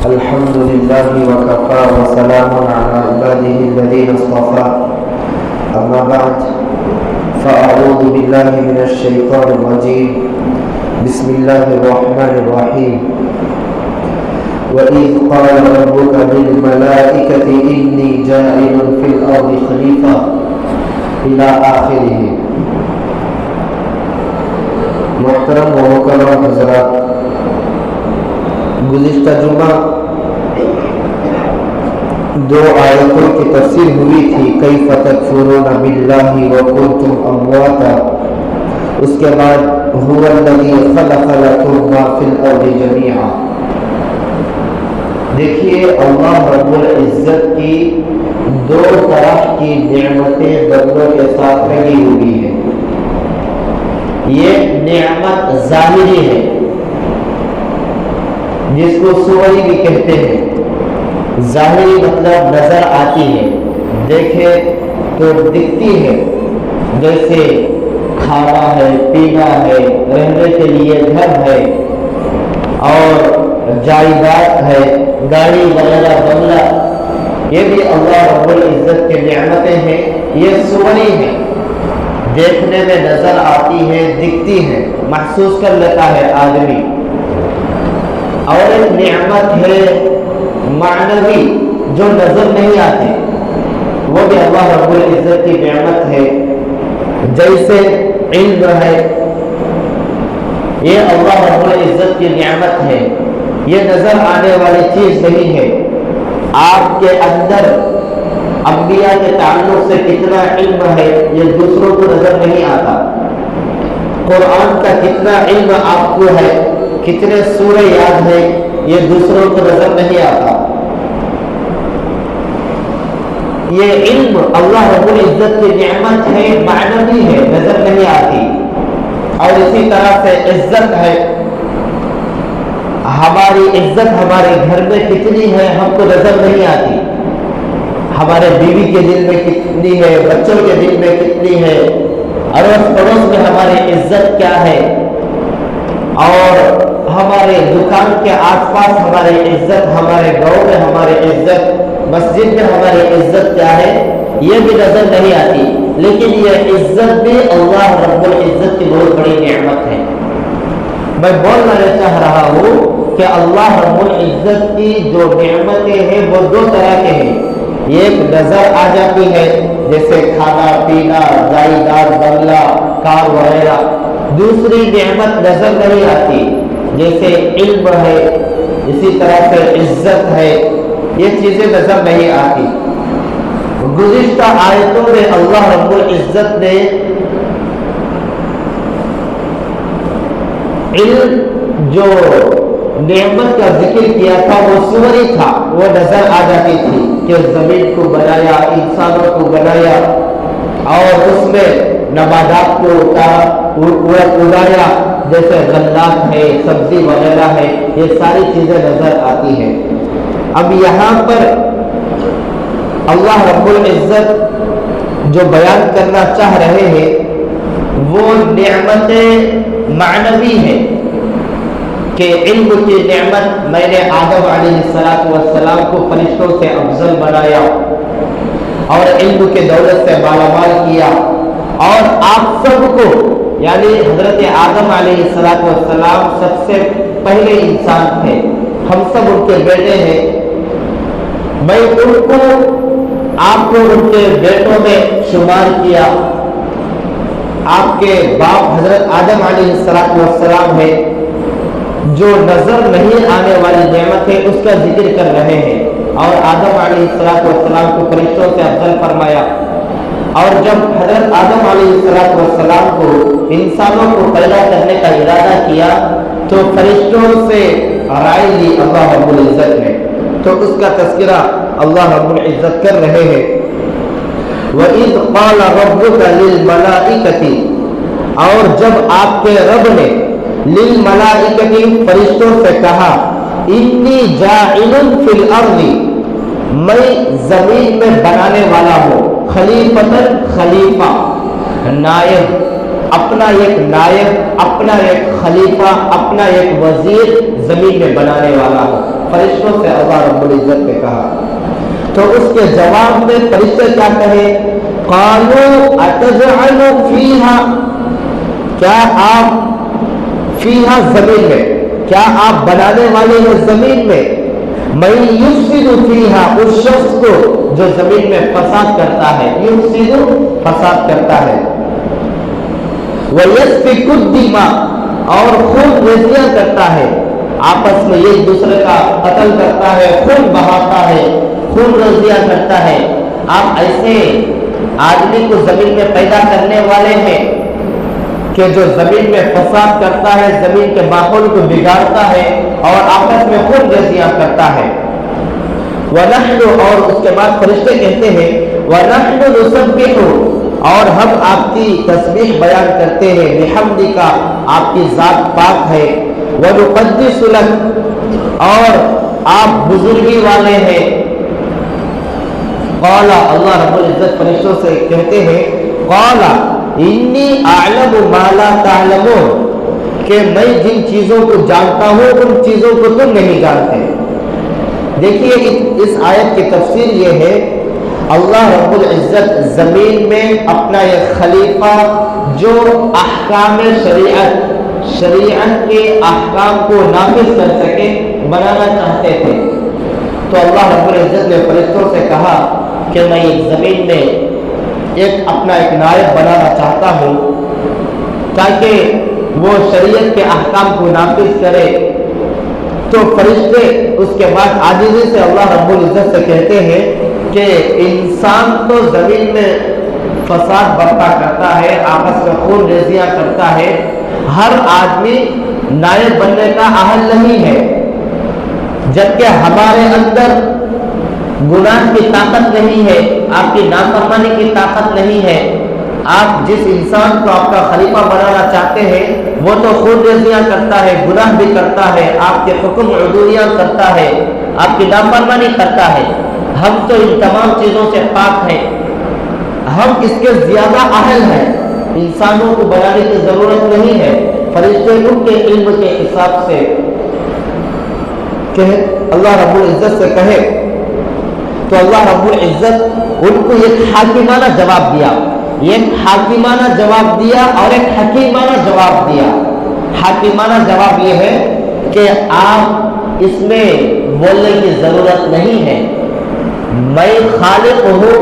الحمد لله وكفى وسلام على عباده الذين اصطفى أما بعد فأعوذ بالله من الشيطان الرجيم بسم الله الرحمن الرحيم وإذ قال ربك للملائكة إني جاعل في الأرض خليفة إلى آخره۔ محترم و مکرم حضرات، گزشتہ جمعہ دو آیتوں کی تفسیر ہوئی تھی، کیف تکفرون باللہ وکنتم امواتا، اس کے بعد هو الذی خلق لکم ما فی الارض جمیعا۔ دیکھیے اللہ رب العزت کی دو طرح کی نعمتیں بندوں کے ساتھ لگی ہوئی ہیں۔ یہ نعمت ظاہری ہے جس کو صوری بھی کہتے ہیں۔ ظاہری مطلب نظر آتی ہے، دیکھے تو دکھتی ہے، جیسے کھانا ہے، پینا ہے، رہنے کے لیے گھر ہے اور جائیداد ہے، گاڑی وغیرہ بنگلہ، یہ بھی اللہ رب العزت کی نعمتیں ہیں۔ یہ صوری ہیں، دیکھنے میں نظر آتی ہے، دکھتی ہے، محسوس کر لیتا ہے آدمی۔ اور ایک نعمت ہے معنوی جو نظر نہیں آتی، وہ بھی اللہ رب العزت کی نعمت ہے۔ جیسے علم ہے، یہ اللہ رب العزت کی نعمت ہے، یہ نظر آنے والی چیز نہیں ہے۔ آپ کے اندر انبیاء کے تعلق سے کتنا علم ہے یہ دوسروں کو نظر نہیں آتا۔ قرآن کا کتنا علم آپ کو ہے، کتنے سورہ یاد ہے، یہ دوسروں کو نظر نہیں آتا۔ یہ علم اللہ رب العزت کی نعمت ہے، معنوی ہے، نظر نہیں آتی۔ اور اسی طرح سے عزت ہے، ہماری عزت ہمارے گھر میں کتنی ہے ہم کو نظر نہیں آتی، ہمارے بیوی کے دل میں کتنی ہے، بچوں کے دل میں کتنی ہے، اڑوس پڑوس میں ہماری عزت کیا ہے، اور ہمارے دکان کے آس پاس ہماری عزت، ہمارے گاؤں میں ہماری عزت، مسجد میں ہماری عزت کیا ہے، یہ بھی نظر نہیں آتی۔ لیکن یہ عزت بھی اللہ رب العزت کی بہت بڑی نعمت ہے۔ میں بولنا چاہ رہا ہوں کہ اللہ رب العزت کی جو نعمتیں ہیں وہ دو طرح کے ہیں۔ ایک نظر آ جاتی ہے جیسے کھانا پینا، جائیداد بنگلہ کار وغیرہ۔ دوسری نعمت نظر نہیں آتی جیسے علم ہے، اسی طرح سے عزت ہے، یہ چیزیں نظر نہیں آتی۔ گزشتہ آیتوں میں اللہ رب العزت نے علم جو نعمت کا ذکر کیا تھا وہ صوری تھا، وہ نظر آ جاتی تھی کہ زمین کو بنایا، انسانوں کو بنایا اور اس میں نباتات کو اگایا، جیسے غلات ہے، سبزی وغیرہ ہے، یہ ساری چیزیں نظر آتی ہیں۔ اب یہاں پر اللہ رب العزت جو بیان کرنا چاہ رہے ہیں وہ نعمتیں معنوی ہیں کہ علم کی نعمت، میں نے آدم علیہ السلام کو فرشتوں سے افضل بنایا اور علم کے دولت سے مالامال کیا، اور آپ سب کو یعنی حضرت آدم علیہ السلام سب سے پہلے انسان تھے، ہم سب ان کے بیٹے ہیں، میں ان کو آپ کو ان کے بیٹوں میں شمار کیا۔ آپ کے باپ حضرت آدم علیہ السلام ہے، جو نظر نہیں آنے والی نعمت ہے اس کا ذکر کر رہے ہیں، اور آدم علیہ السلام کو فرشتوں سے افضل فرمایا۔ اور جب حضرت آدم علیہ السلام کو انسانوں کو پیدا کرنے کا ارادہ کیا تو فرشتوں سے رائے لی اللہ رب العزت نے، تو اس کا تذکرہ اللہ رب العزت کر رہے ہیں۔ وَإِذْ قَالَ رَبُّكَ لِلْمَلَائِكَةِ، اور جب آپ کے رب نے لِلْمَلَائِكَةِ فرشتوں سے کہا، اِنِّي جَاعِلٌ فِي الْأَرْضِ، میں زمین میں بنانے والا ہوں، خلیفتاً خلیفہ، نائب، اپنا ایک نائب، اپنا ایک خلیفہ، اپنا ایک وزیر زمین میں بنانے والا ہوں۔ فرشتوں سے اللہ رب العزت نے کہا. تو اس کے جواب میں فرشتے کیا کہے؟ قالوا اتجعل فیہا، کیا آپ فیہا زمین میں، کیا آپ بنانے والے ہیں زمین میں، من یفسد فیہا اس شخص کو جو زمین میں فساد کرتا ہے، یفسد فساد کرتا ہے، وَيَسْفِكُ الدِّمَاءَ اور خون ریزیاں کرتا ہے، آپس میں ایک دوسرے کا قتل کرتا ہے، خون بہاتا ہے، خون ریزیاں کرتا ہے. آپ ایسے آدمی کو زمین میں پیدا کرنے والے ہیں کہ جو زمین میں فساد کرتا ہے، زمین کے ماحول کو بگاڑتا ہے اور آپس میں خون ریزیاں کرتا ہے. وَنَحْنُ اور اس کے بعد فرشتے کہتے ہیں وَنَحْنُ نُسَبِّحُ اور ہم آپ کی تسبیح بیان کرتے ہیں، بحمدک آپ کی ذات پاک ہے، وَنُقَدِّسُ لَكَ اور آپ بزرگی والے ہیں. قال اللہ رب العزت فرشتوں سے کہتے ہیں قال انی اعلم ما لا تعلمون کہ میں جن چیزوں کو جانتا ہوں ان چیزوں کو تم نہیں جانتے. دیکھیے اس آیت کی تفسیر یہ ہے، اللہ رب العزت زمین میں اپنا ایک خلیفہ جو احکام شریعت کے احکام کو نافذ کر سکے بنانا چاہتے تھے. تو اللہ رب العزت نے فرشتوں سے کہا کہ میں ایک زمین میں اپنا ایک نائب بنانا چاہتا ہوں تاکہ وہ شریعت کے احکام کو نافذ کرے. تو فرشتے اس کے بعد عاجزی سے اللہ رب العزت سے کہتے ہیں کہ انسان تو زمین میں فساد برپا کرتا ہے، آپس میں خون ریزیاں کرتا ہے، ہر آدمی نائب بننے کا اہل نہیں ہے، جبکہ ہمارے اندر گناہ کی طاقت نہیں ہے، آپ کی نافرمانی کی طاقت نہیں ہے. آپ جس انسان کو آپ کا خلیفہ بنانا چاہتے ہیں وہ تو خون ریزیاں کرتا ہے، گناہ بھی کرتا ہے، آپ کے حکم عدولیاں کرتا ہے، آپ کی نافرمانی کرتا ہے. ہم تو ان تمام چیزوں سے پاک ہیں، ہم اس کے زیادہ اہل ہیں، انسانوں کو بنانے کی ضرورت نہیں ہے. فرشتے ان کے علم کے حساب سے کہ اللہ رب العزت سے کہے تو اللہ رب العزت ان کو ایک حاکمانہ جواب دیا، ایک حاکمانہ جواب دیا اور ایک حکیمانہ جواب دیا. حاکمانہ جواب یہ ہے کہ آپ اس میں بولنے کی ضرورت نہیں ہے، میں خالق ہوں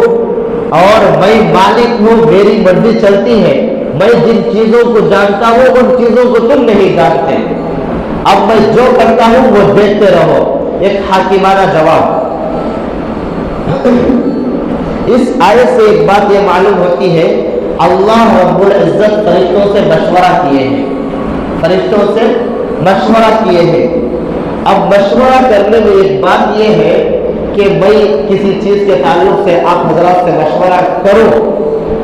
اور میں مالک ہوں، میری مرضی چلتی ہے، میں جن چیزوں کو جانتا ہوں ان چیزوں کو تم نہیں جانتے، اب میں جو کرتا ہوں وہ دیکھتے رہو. ایک حاکمانہ جواب. اس آیت سے ایک بات یہ معلوم ہوتی ہے، اللہ رب العزت فرشتوں سے مشورہ کیے ہیں، فرشتوں سے مشورہ کیے ہیں. اب مشورہ کرنے میں ایک بات یہ ہے کہ میں کسی چیز کے تعلق سے آپ حضرات سے مشورہ کرو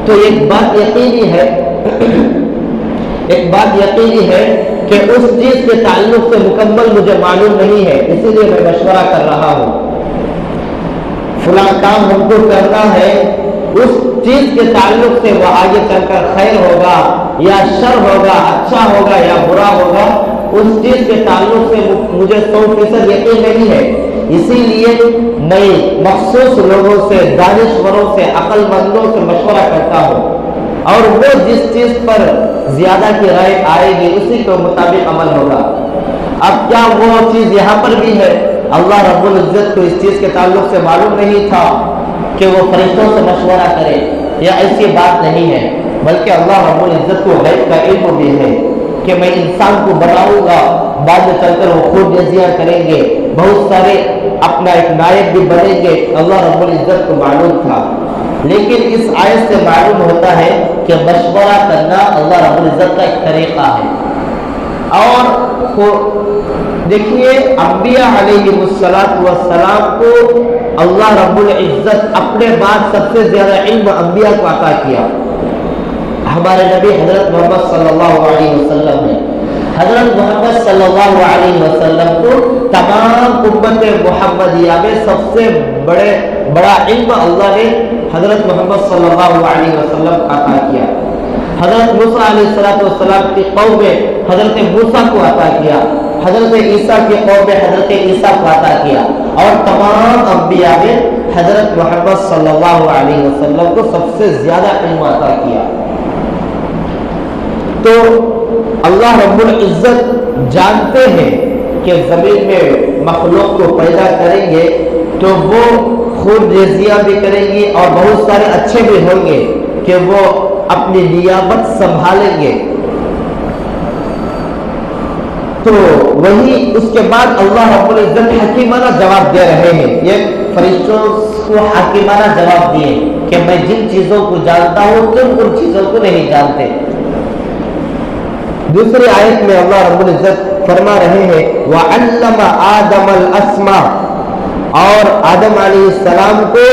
تو ایک بات یقینی ہے کہ اس چیز کے تعلق سے مکمل مجھے معلوم نہیں ہے، اسی لیے میں مشورہ کر رہا ہوں. فلاں کام ہم کو کرنا ہے، اس چیز کے تعلق سے وہ آگے چل کر خیر ہوگا یا شر ہوگا، اچھا ہوگا یا برا ہوگا، اس چیز کے تعلق سے مجھے 100% یقین نہیں ہے. اسی لیے میں مخصوص لوگوں سے، دانشوروں سے، عقل مندوں سے مشورہ کرتا ہوں اور وہ جس چیز پر زیادہ کی رائے آئے گی اسی کے مطابق عمل ہوگا. اب کیا وہ چیز یہاں پر بھی ہے؟ اللہ رب العزت کو اس چیز کے تعلق سے معلوم نہیں تھا کہ وہ فرشتوں سے مشورہ کرے، یا ایسی بات نہیں ہے، بلکہ اللہ رب العزت کو غیب کا علم بھی ہے کہ میں انسان کو بناؤں گا، بعد میں چل کر وہ خود جزیہ کریں گے، بہت سارے اپنا ایک نائب بھی بنیں گے. اللہ رب العزت کو معلوم تھا. لیکن اس آیت سے معلوم ہوتا ہے کہ مشورہ کرنا اللہ رب العزت کا ایک طریقہ ہے. اور دیکھیے انبیاء علیہ السلام کو اللہ رب العزت اپنے بعد سب سے زیادہ علم انبیاء کو عطا کیا. ہمارے نبی حضرت محمد صلی اللہ علیہ وسلم نے، حضرت محمد صلی اللہ علیہ وسلم کو تمام امت محمدیہ میں سب سے بڑا علم اللہ نے حضرت محمد صلی اللہ علیہ وسلم عطا کیا. حضرت موسیٰ علیہ السلام کی قوم میں حضرت موسیٰ کو عطا کیا، حضرت عیسیٰ کی قوم میں حضرت عیسیٰ کو عطا اور تمام انبیاء نے حضرت محمد صلی اللہ علیہ وسلم کو سب سے زیادہ علم عطا کیا۔ تو اللہ رب العزت جانتے ہیں کہ زمین میں مخلوق کو پیدا کریں گے تو وہ خود ریزیاں بھی کریں گی اور بہت سارے اچھے بھی ہوں گے کہ وہ اپنی نیابت سنبھالیں گے۔ تو وہی اس کے بعد اللہ رب العزت حکیمانہ جواب دے رہے ہیں، یہ فرشتوں کو حکیمانہ جواب دیے کہ میں جن چیزوں کو جانتا ہوں تم ان چیزوں کو نہیں جانتے۔ دوسری آیت میں اللہ رب العزت فرما رہے ہیں وَعَلَّمَ آدَمَ الْأَسْمَاءَ، اور آدم علیہ السلام کو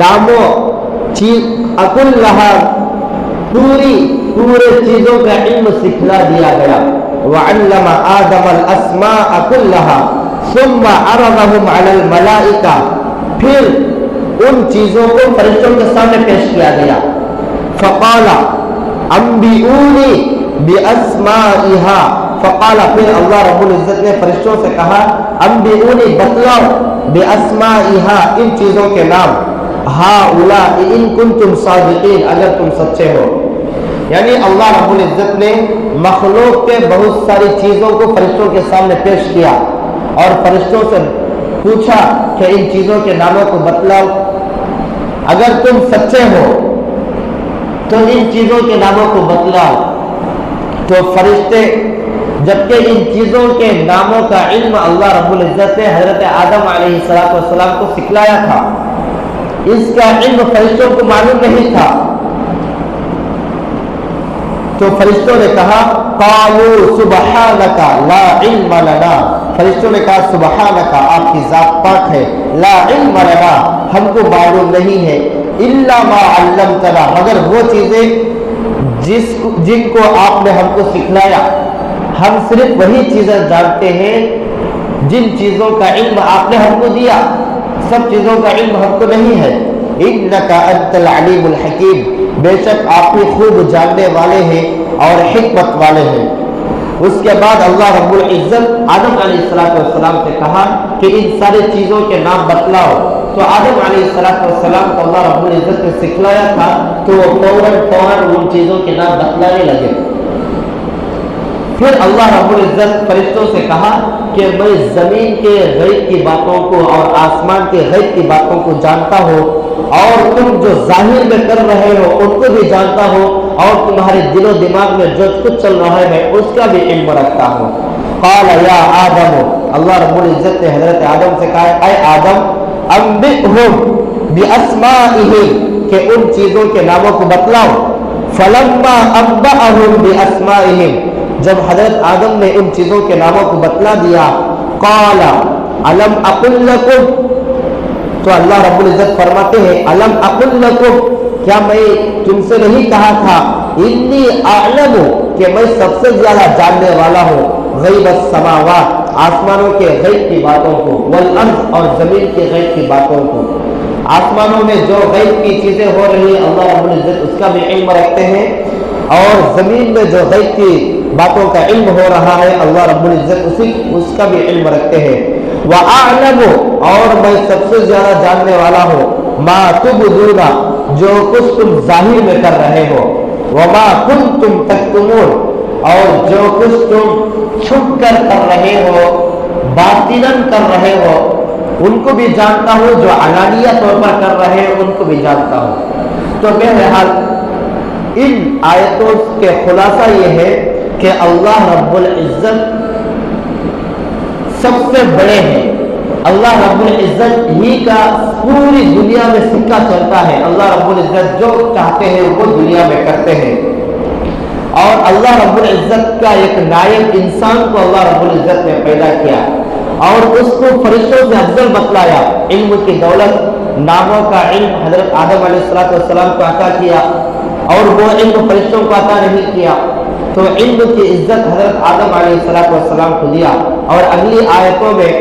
ناموں پورے چیزوں کا علم سکھلا دیا گیا۔ وَعَلَّمَ آدَمَ الْأَسْمَاءَ كُلَّهَا ثُمَّ عَرَضَهُمْ عَلَى الْمَلَائِكَةِ، پھر ان چیزوں کو فرشتوں کے سامنے پیش کیا گیا۔ فَقَالَ أَنبِئُونِي بِأَسْمَائِهَا، فقال، پھر اللہ رب العزت نے فرشتوں سے کہا انبئونی، بتلاؤ، بِأَسْمَائِهَا، ان چیزوں کے نام، هَؤُلَاءِ إِن كُنتُمْ صَادِقِينَ، اگر تم سچے ہو۔ یعنی اللہ رب العزت نے مخلوق کے بہت ساری چیزوں کو فرشتوں کے سامنے پیش کیا اور فرشتوں سے پوچھا کہ ان چیزوں کے ناموں کو بتلاؤ، اگر تم سچے ہو تو ان چیزوں کے ناموں کو بتلاؤ۔ تو فرشتے، جبکہ ان چیزوں کے ناموں کا علم اللہ رب العزت نے حضرت آدم علیہ السلام کو سکھلایا تھا، اس کا علم فرشتوں کو معلوم نہیں تھا۔ تو فرشتوں نے کہا قالوا سبحانک لا علم لنا، فرشتوں نے کہا سبحانک، آپ کی ذات پاک ہے، لا علم لنا، ہم کو معلوم نہیں ہے، الا ما علمتنا، مگر وہ چیزیں جن کو آپ نے ہم کو سکھلایا، ہم صرف وہی چیزیں جانتے ہیں جن چیزوں کا علم آپ نے ہم کو دیا، سب چیزوں کا علم ہم کو نہیں ہے۔ انک انت العلیم الحکیم، بے شک آپ ہی خوب جاننے والے ہیں اور حکمت والے ہیں۔ اس کے بعد اللہ رب العزت آدم علیہ السلام سے کہا کہ ان ساری چیزوں کے نام بتلاؤ۔ تو آدم علیہ السلام کو اللہ رب العزت نے سکھلایا تھا تو وہ فوراً ان چیزوں کے نام بتلانے لگے۔ پھر اللہ رب العزت فرشتوں سے کہا کہ میں زمین کے غیب کی باتوں کو اور آسمان کے غیب کی باتوں کو جانتا ہوں، اور تم جو ظاہر میں کر رہے ہو ان کو بھی جانتا ہوں، اور تمہارے دل و دماغ میں جو کچھ چل رہا ہے میں اس کا بھی علم رکھتا ہوں۔ قال یا آدم، اللہ رب العزت نے حضرت آدم سے کہا اے آدم انبئہم باسمائہم، کہ ان چیزوں کے ناموں کو بتلاؤ۔ فلما انبأہم باسمائہم، جب حضرت آدم نے ان چیزوں کے ناموں کو بتلا دیا، قال الم اقل لکم، تو اللہ رب العزت فرماتے ہیں الم اقل لکم، کیا میں تم سے نہیں کہا تھا انی اعلم، کہ میں سب سے زیادہ جاننے والا ہوں، غیب السماوات، آسمانوں کے غیب کی باتوں کو، والارض، اور زمین کے غیب کی باتوں کو۔ آسمانوں میں جو غیب کی چیزیں ہو رہی ہیں اللہ رب العزت اس کا بھی علم رکھتے ہیں، اور زمین میں جو غیب کی باتوں کا علم ہو رہا ہے اللہ رب العزت اس کا بھی علم رکھتے ہیں۔ وَأَعْلَمُ، اور میں سب سے زیادہ جاننے والا ہوں، مَا تُبْدُونَ، جو کچھ تم ظاہر میں کر رہے ہو، وَمَا كُنْتُمْ تَكْتُمُونَ، اور جو کچھ تم چھپ کر رہے ہو، باطناً کر رہے ہو، ان کو بھی جانتا ہوں، جو علانیہ طور پر کر رہے ہیں ان کو بھی جانتا ہوں۔ تو بہرحال ان آیتوں کے خلاصہ یہ ہے کہ اللہ رب العزت سب سے بڑے ہیں، اللہ رب العزت ہی کا پوری دنیا میں سکہ چلتا ہے، اللہ رب العزت جو چاہتے ہیں وہ دنیا میں کرتے ہیں، اور اللہ رب العزت کا ایک نائب انسان کو اللہ رب العزت نے پیدا کیا اور اس کو فرشتوں سے افضل بتلایا، علم کی دولت، ناموں کا علم حضرت آدم علیہ السلام کو عطا کیا، اور وہ علم فرشتوں کو عطا نہیں کیا، تو علم کی عزت حضرت آدم علیہ السلام کو دیا، اور اگلی آیتوں میں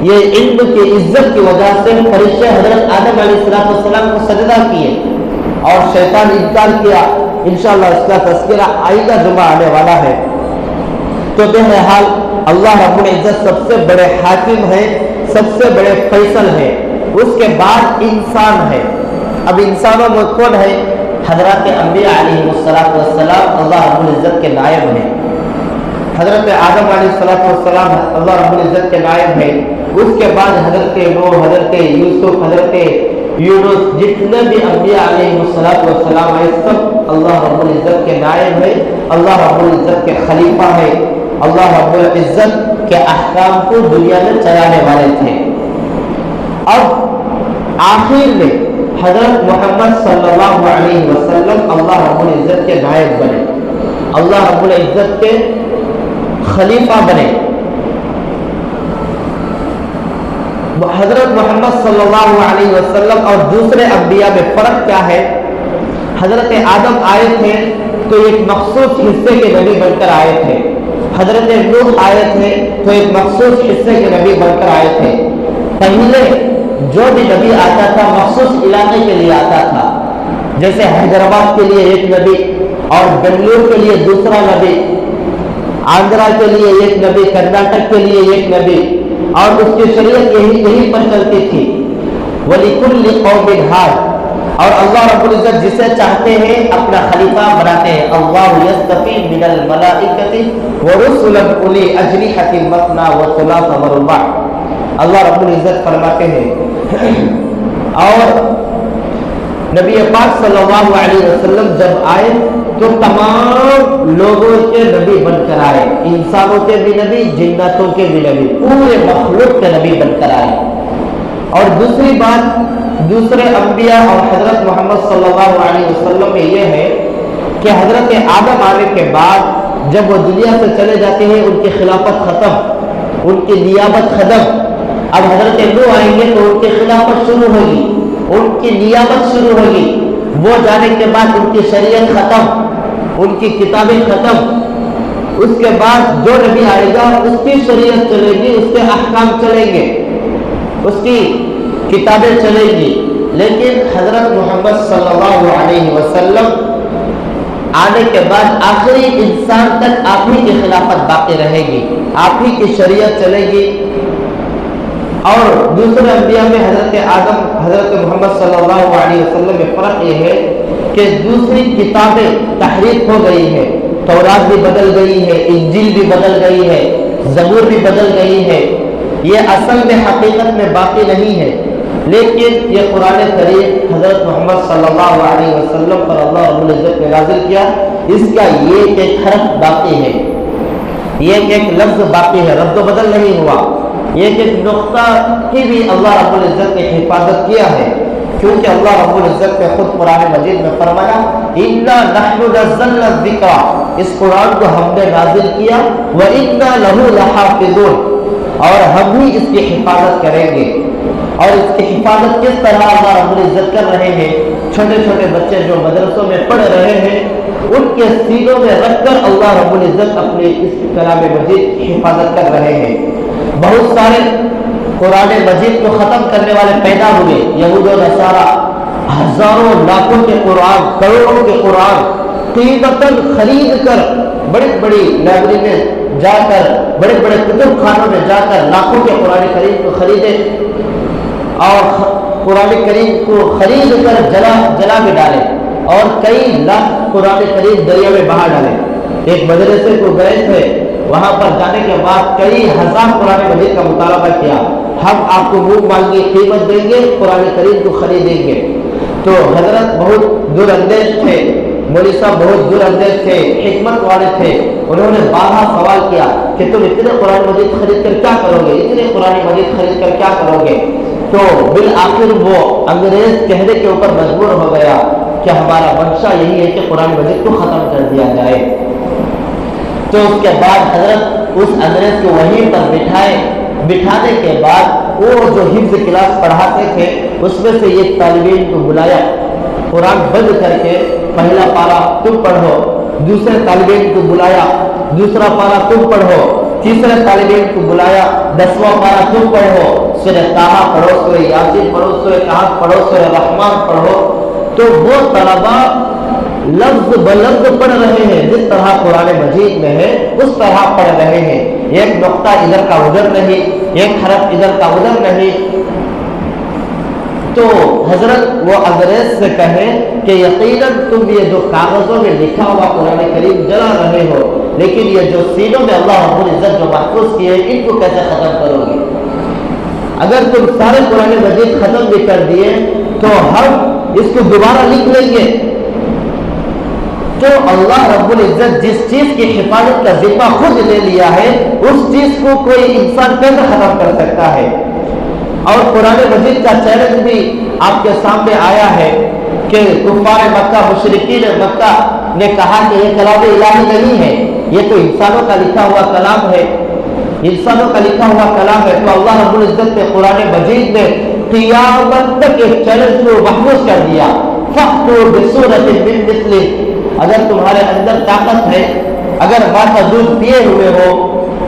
یہ علم کی عزت کی وجہ سے فرشتے حضرت آدم علیہ السلام کو سجدہ کیے اور شیطان انکار کیا۔ انشاءاللہ اس کا تذکرہ آئندہ جمعہ آنے والا ہے۔ تو بہرحال اللہ رب العزت سب سے بڑے حاکم ہیں، سب سے بڑے فیصل ہے، اس کے بعد انسان ہے۔ اب انسانوں میں کون ہے؟ حضرات انبیاء علیہ السلام اللہ رب العزت کے نائب ہیں۔ حضرت آدم علیہ السلام اللہ رب العزت کے نائب ہیں۔ اس کے بعد حضرت نوح، حضرت یوسف، حضرت یونس، جتنے بھی انبیاء علیہ السلام ہیں سب اللہ رب العزت کے نائب ہیں، اللہ رب العزت کے خلیفہ ہیں، اللہ رب العزت کے احکام کو دنیا میں چلانے والے تھے۔ اب آخر میں حضرت محمد صلی اللہ علیہ وسلم اللہ رب العزت کے نائب بنے، اللہ رب العزت کے خلیفہ بنے۔ حضرت محمد صلی اللہ علیہ وسلم اور دوسرے انبیاء میں فرق کیا ہے؟ حضرت آدم آئے تھے تو ایک مخصوص حصے کے نبی بن کر آئے تھے، حضرت نوح آئے تھے تو ایک مخصوص حصے کے نبی بن کر آئے تھے۔ پہلے جو بھی نبی آتا تھا مخصوص علاقے کے لیے آتا تھا، جیسے حیدرآباد کے لیے ایک نبی اور بنگلور کے لیے دوسرا نبی، آندھرا کے لیے ایک نبی، کرناٹک کے لیے ایک نبی، اور اس کی شریعت یہی پر چلتی تھی۔ وَلِكُلِّ قَوْمٍ هَادٍ، اور اللہ رب العزت جسے چاہتے ہیں اپنا خلیفہ بناتے ہیں۔ اللہ یصطفی من الملائکۃ ورسلا اولی اجنحۃ مثنی وثلاث ورباع، اللہ رب العزت فرماتے ہیں۔ اور نبی پاک صلی اللہ علیہ وسلم جب آئے تو تمام لوگوں کے نبی بن کر آئے، انسانوں کے بھی نبی، جناتوں کے بھی نبی، پورے مخلوق کے نبی بن کر آئے۔ اور دوسری بات دوسرے انبیاء اور حضرت محمد صلی اللہ علیہ وسلم میں یہ ہے کہ حضرت آدم آنے کے بعد جب وہ دنیا سے چلے جاتے ہیں ان کی خلافت ختم، ان کی نیابت ختم۔ اب حضرت نوح آئیں گے تو ان کی خلافت شروع ہوگی، ان کی نیابت شروع ہوگی، وہ جانے کے بعد ان کی شریعت ختم، ان کی کتابیں ختم۔ اس کے بعد جو نبی آئے گا اس کی شریعت چلے گی، اس کے احکام چلیں گے، اس کی کتابیں چلیں گی۔ لیکن حضرت محمد صلی اللہ علیہ وسلم آنے کے بعد آخری انسان تک آپ ہی کی خلافت باقی رہے گی، آپ ہی کی شریعت چلے گی۔ اور دوسرے انبیاء میں حضرت آدم، حضرت محمد صلی اللہ علیہ وسلم میں فرق یہ ہے کہ دوسری کتابیں تحریف ہو گئی ہے، تورات بھی بدل گئی ہے، انجیل بھی بدل گئی ہے، زبور بھی بدل گئی ہے، یہ اصل میں حقیقت میں باقی نہیں ہے۔ لیکن یہ قرآن کریم حضرت محمد صلی اللہ علیہ وسلم پر اللہ رب العزت نے نازل کیا، اس کا یہ ایک حرف باقی ہے، یہ ایک لفظ باقی ہے، رد و بدل نہیں ہوا، یہ ایک نقطہ کی بھی اللہ رب العزت نے حفاظت کیا ہے، کیونکہ اللہ رب العزت نے خود قرآن مجید میں فرمایا اِنَّا نَحْنُ نَزَّلْنَا الذِّكْرَ، اس قرآن کو ہم نے نازل کیا، وَإِنَّا لَهُ لَحَافِظُونَ، اور ہم ہی اس کی حفاظت کریں گے۔ اور اس کی حفاظت کس طرح اللہ رب العزت کر رہے ہیں؟ چھوٹے چھوٹے بچے جو مدرسوں میں پڑھ رہے ہیں ان کے سینوں میں رکھ کر اللہ رب العزت اپنے اس کلام مجید کی حفاظت کر رہے ہیں۔ بہت سارے قرآن مجید کو ختم کرنے والے پیدا ہوئے، یہود و نصارہ، ہزاروں لاکھوں کے قرآن، کروڑوں کے قرآن قیمتاً خرید کر بڑی بڑی لائبریری میں جا کر، بڑے بڑے کتب خانوں میں جا کر لاکھوں کے قرآن کریم کو خریدے اور قرآن کریم کو خرید کر جلا بھی ڈالے، اور کئی لاکھ قرآن کریم دریا میں بہا ڈالے۔ ایک مدرسے کو گئے تھے، وہاں پر جانے کے بعد کئی ہزار قرآن مجید کا مطالبہ کیا، ہم آپ کو منہ مانگی قیمت دیں گے، قرآن کریم کو خریدیں گے۔ تو حضرت بہت دور اندیش تھے، مولوی صاحب بہت دور اندیش تھے، حکمت والے تھے، انہوں نے بارہا سوال کیا کہ تم اتنے قرآن مجید خرید کر کیا کرو گے، اتنے قرآن مجید خرید کر کیا کرو گے؟ تو بالآخر وہ انگریز کہنے کے اوپر مجبور ہو گیا کہ ہمارا منشا یہی ہے کہ قرآن مجید کو ختم کر دیا جائے۔ تو اس کے بعد حضرت اس انگریز کو وہیں پر بٹھانے کے بعد وہ جو حفظ کلاس پڑھاتے تھے اس میں سے ایک طالب علم کو بلایا، قرآن بند کر کے پہلا پارا تم پڑھو، دوسرے طالب علم کو بلایا، دوسرا پارا تم پڑھو، تیسرے طالب علم کو بلایا، 10واں پارا تم پڑھو، سورہ طٰہٰ پڑھو، سورہ یاسین پڑھو، سورہ کہف پڑھو، سورہ رحمان پڑھو۔ تو وہ طلبا لفظ بلفظ پڑھ رہے ہیں، جس طرح قرآن مجید میں ہے اس طرح پڑھ رہے ہیں، ایک نقطہ ادھر کا ادھر نہیں، ایک حرف ادھر کا ادھر نہیں، تو حضرت وہ انگریز سے کہے کہ یقیناً تم یہ جو کاغذوں میں لکھا ہوا قرآن کریم جلا رہے ہو، لیکن یہ جو سینوں میں اللہ رب العزت جو محفوظ کیے ہیں ان کو کیسے ختم کرو گے؟ اگر تم سارے قرآن مجید ختم بھی کر دیے تو ہم اس کو دوبارہ لکھ لیں گے۔ تو اللہ رب العزت جس چیز کی حفاظت کا ذمہ خود لے لیا ہے، اس چیز کو کوئی انسان کیسے ختم کر سکتا ہے؟ اور قرآن مجید کا چیلنج بھی آپ کے سامنے آیا ہے کہ کفار مکہ، مشرکین مکہ نے کہا کہ یہ کلام الہی نہیں ہے، یہ تو انسانوں کا لکھا ہوا کلام ہے، انسانوں کا لکھا ہوا کلام ہے۔ تو اللہ رب العزت نے قرآن مجید میں قیامت تک ایک چیلنج کو محفوظ کر دیا، فَأْتُوا بِسُورَةٍ مِّن مِّثْلِهِ، اگر تمہارے اندر طاقت ہے، اگر ماں کا دودھ پیے ہوئے ہو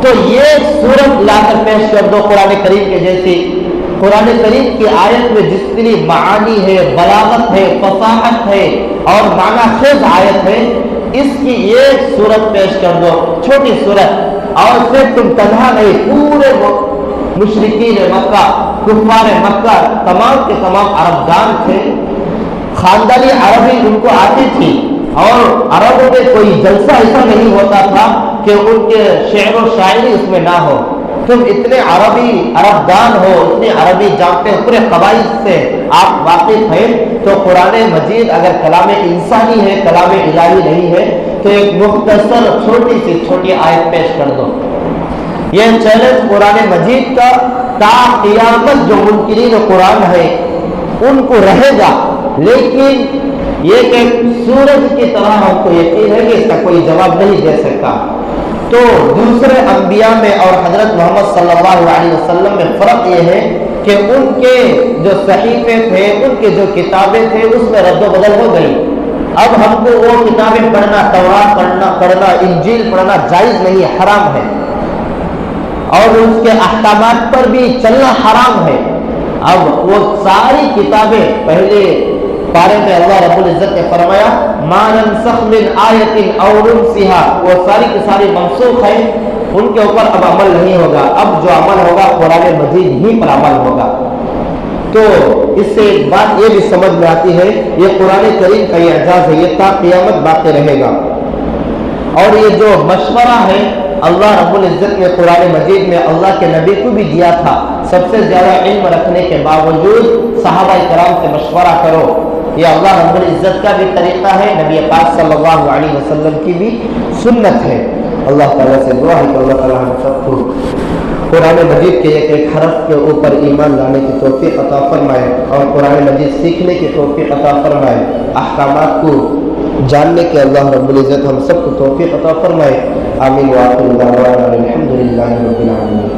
تو یہ سورت لا کر پیش کر دو قرآن کریم کے جیسی۔ قرآن کریم کی آیت میں جتنی معانی ہے، بلاغت ہے، فصاحت ہے اور معنی خیز آیت ہے، اس کی ایک سورت پیش کر دو، چھوٹی سورت، اور پھر تم تنہا نہیں، پورے مشرکین مکہ، کفار مکہ، تمام کے تمام عرب دان تھے، خاندانی عربی ان کو آتی تھی، اور عربوں میں کوئی جلسہ ایسا نہیں ہوتا تھا کہ ان کے شعر و شاعری اس میں نہ ہو۔ تم اتنے عرب دان ہو، اتنے عربی جانتے ہو، پورے قبائل سے آپ واقف ہیں، تو قرآن مجید اگر کلام انسانی ہے، کلام الہی نہیں ہے، تو ایک مختصر چھوٹی سی چھوٹی آیت پیش کر دو۔ یہ چیلنج قرآن مجید کا تا قیامت جو منکرین قرآن ہے ان کو رہے گا، لیکن یہ کہ سورج کی طرح ہم کو یقین ہے کہ اس کا کوئی جواب نہیں دے سکتا۔ تو دوسرے انبیاء میں اور حضرت محمد صلی اللہ علیہ وسلم میں فرق یہ ہے کہ ان کے جو صحیفے تھے، ان کے جو کتابیں تھے، اس میں رد و بدل ہو گئی۔ اب ہم کو وہ کتابیں پڑھنا، تورات پڑھنا، انجیل پڑھنا جائز نہیں، حرام ہے، اور اس کے احکامات پر بھی چلنا حرام ہے۔ اب وہ ساری کتابیں پہلے پارے میں اللہ رب العزت نے فرمایا ما ننسخ من آیت او ننسها، وہ ساری کی ساری منسوخ ہے، ان کے اوپر اب عمل نہیں ہوگا، اب جو عمل ہوگا قرآن مجید ہی پر عمل ہوگا۔ تو اس سے ایک بات یہ بھی سمجھ میں آتی ہے، یہ قرآن کریم کا یہ اعجاز ہے، یہ تا قیامت باقی رہے گا۔ اور یہ جو مشورہ ہے اللہ رب العزت نے قرآن مجید میں اللہ کے نبی کو بھی دیا تھا، سب سے زیادہ علم رکھنے کے باوجود صحابہ کرام سے مشورہ کرو، یہ اللہ رب العزت کا بھی طریقہ ہے، نبی پاک صلی اللہ علیہ وسلم کی بھی سنت ہے۔ اللہ تعالیٰ سے دعا ہے کہ اللہ تعالیٰ ہم سب کو قرآن مجید کے ایک ایک حرف کے اوپر ایمان لانے کی توفیق عطا فرمائے، اور قرآن مجید سیکھنے کی توفیق عطا فرمائے، احکامات کو جاننے کے اللہ رب العزت ہم سب کو توفیق عطا فرمائے۔ آمین وآخر دعوانا الحمد للہ رب العالمین۔